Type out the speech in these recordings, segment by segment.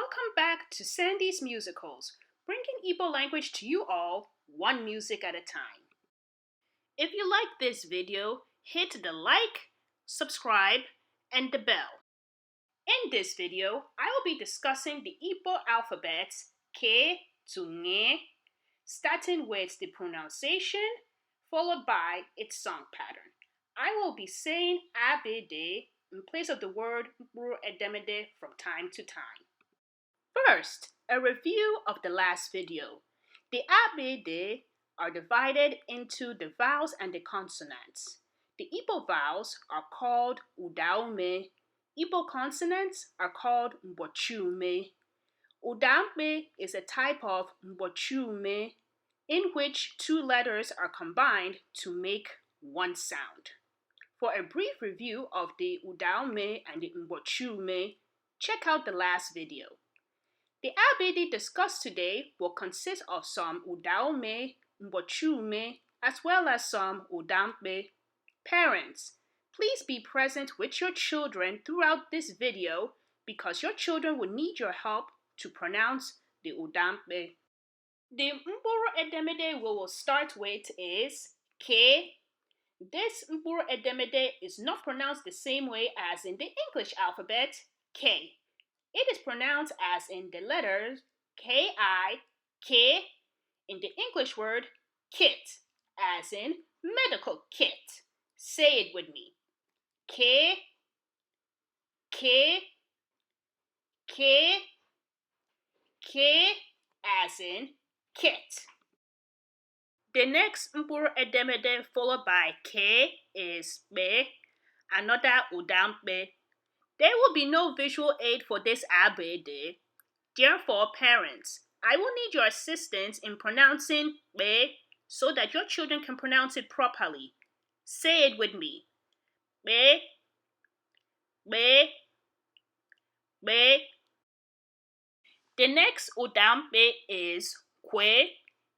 Welcome back to Sandy's Musicals, bringing Igbo language to you all, one music at a time. If you like this video, hit the like, subscribe, and the bell. In this video, I will be discussing the Igbo alphabets K to Nye, starting with the pronunciation, followed by its song pattern. I will be saying Abịdịị in place of the word Mkpụrụedemede from time to time. First, a review of the last video. The Abịdịị are divided into the vowels and the consonants. The Igbo vowels are called Ụdaume. Igbo consonants are called Mgbochiume. Ụdaume is a type of Mgbochiume in which two letters are combined to make one sound. For a brief review of the Ụdaume and the Mgbochiume, check out the last video. The Abịdịị discussed today will consist of some Ụdaume, Mgbochiume, as well as some Ụdaume. Parents, please be present with your children throughout this video because your children will need your help to pronounce the Ụdaume. The Mkpụrụedemede we will start with is K. This Mkpụrụedemede is not pronounced the same way as in the English alphabet, K. It is pronounced as in the letters K-I, K, in the English word kit, as in medical kit. Say it with me. K, K, K, K, as in kit. The next Mkpụrụedemede followed by K is Be, another Ụdaume. There will be no visual aid for this Abịdịị. Therefore, parents, I will need your assistance in pronouncing Be so that your children can pronounce it properly. Say it with me. Be, Be, Be. The next Ụdaume is Kwe.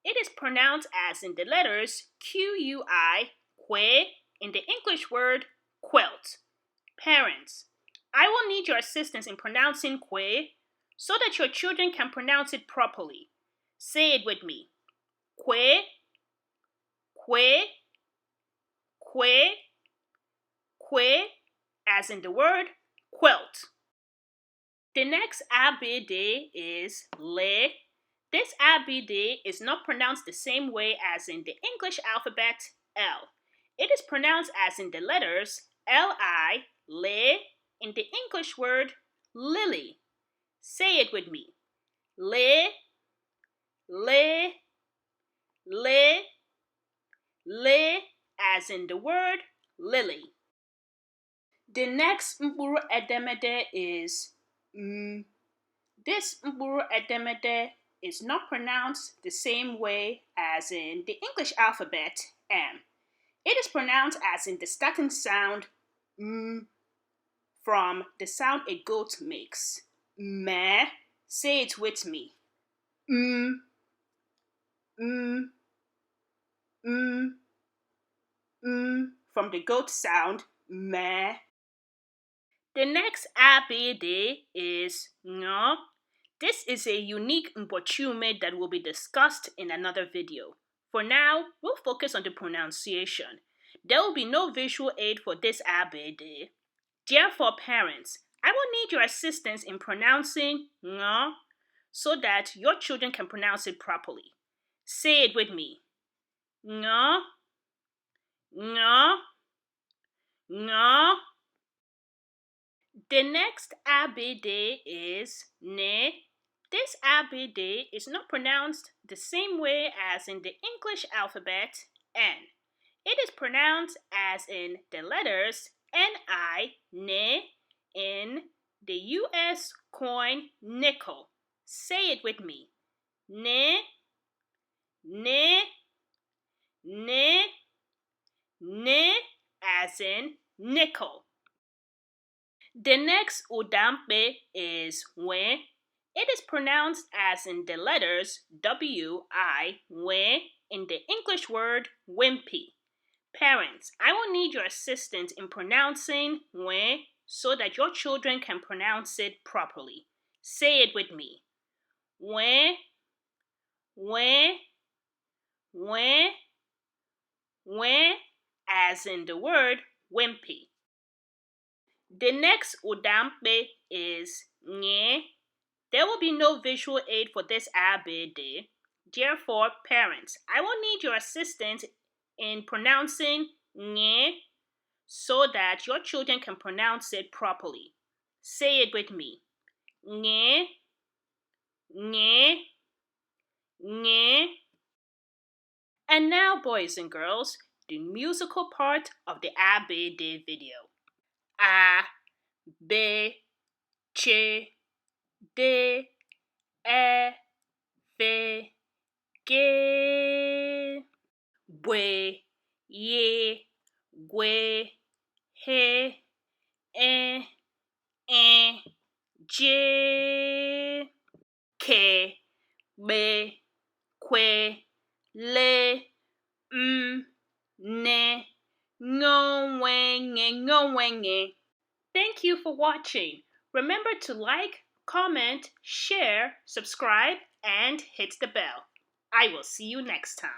It is pronounced as in the letters Q-U-I, Kwe, in the English word quilt. Parents, I will need your assistance in pronouncing Kwe so that your children can pronounce it properly. Say it with me. Kwe, Kwe, Kwe, Kwe, as in the word quilt. The next Abịdịị is Le. This Abịdịị is not pronounced the same way as in the English alphabet, L. It is pronounced as in the letters L-I, Le, in the English word lily. Say it with me. Le, Le, Le, Le, as in the word lily. The next Mkpụrụedemede is M. This Mkpụrụedemede is not pronounced the same way as in the English alphabet, M. It is pronounced as in the starting sound M from the sound a goat makes. Meh. Say it with me. M, M, M, M, from the goat sound meh. The next Abịdịị is Ngo. This is a unique Mgbochiume that will be discussed in another video. For now, we'll focus on the pronunciation. There will be no visual aid for this Abịdịị. Therefore, parents, I will need your assistance in pronouncing Ngo so that your children can pronounce it properly. Say it with me. Ngo, Ngo, Ngo. The next Abịdịị is Ne. This Abịdịị is not pronounced the same way as in the English alphabet, N. It is pronounced as in the letters N-I, Ne, in the U.S. coin nickel. Say it with me. Ne, Ne, Ne, Ne, as in nickel. The next Ụdaume is Nwe. It is pronounced as in the letters W-I, Nwe, in the English word wimpy. Parents, I will need your assistance in pronouncing Nwe so that your children can pronounce it properly. Say it with me. When, when, when, as in the word wimpy. The next udampe is nye. There will be no visual aid for this abịdịị. Therefore, parents, I will need your assistance in pronouncing nye so that your children can pronounce it properly. Say it with me. Nye, nye, nye. And now, boys and girls, the musical part of the Abịdịị video. A, B, Ch, D, E, F, G, B, Y, G, H, E, J, K, B, Q, L, M, N, Nwankwo. Thank you for watching. Remember to like, comment, share, subscribe, and hit the bell. I will see you next time.